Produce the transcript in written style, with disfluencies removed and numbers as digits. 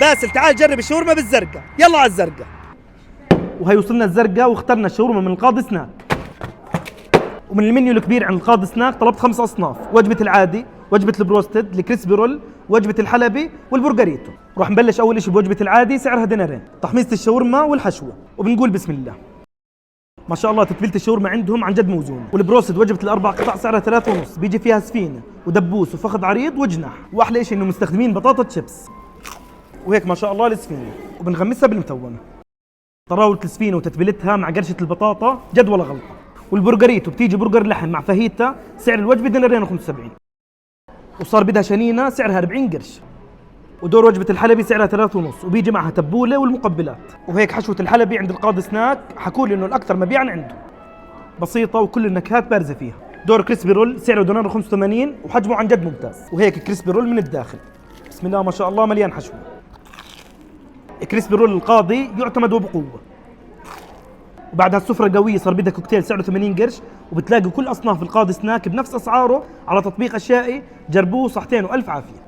باسل تعال جرب الشاورما بالزرقاء، يلا على الزرقاء. وهي وصلنا الزرقاء واخترنا الشاورما من القاضي سناك. ومن المنيو الكبير عند القاضي سناك طلبت 5 أصناف: وجبة العادي، وجبة البروستد، الكريسبي رول، وجبة الحلبي والبرغريتو. راح نبلش أول شيء بوجبة العادي، سعرها دينارين، تحميصة الشاورما والحشوة، وبنقول بسم الله. ما شاء الله تتبيلة الشاورما عندهم عن جد موزونة. والبروستد وجبة الأربع قطع سعرها 3.5، بيجي فيها سفينة ودبوس وفخذ عريض وجناح، وأحلى شيء إنه مستخدمين بطاطا شيبس. وهيك ما شاء الله السفينة، وبنغمسها بالمتونة. طراولة السفينة وتتبيلتها مع قرشة البطاطا جد ولا غلطة. والبرغريتو بتيجي برجر لحم مع فاهيتا، سعر الوجبة دينارين و75. وصار بدها شنينة سعرها 40 قرش. ودور وجبة الحلبي سعرها 3.5، وبيجي معها تبولة والمقبلات. وهيك حشوة الحلبي عند القاضي سناك حكوا لي إنه الأكثر مبيعاً عنده، بسيطة وكل النكهات بارزة فيها. دور كريسبي رول سعره دينار و85، وحجمه عن جد ممتاز. وهيك كريسبي رول من الداخل بسم الله ما شاء الله مليان حشوة. كريسبي رول القاضي يعتمد وبقوة. وبعد هالسفرة القوية صار بدها كوكتيل سعره 80 قرش، وبتلاقي كل أصناف القاضي سناك بنفس أسعاره على تطبيق أشيائي. جربوه صحتين وألف عافية.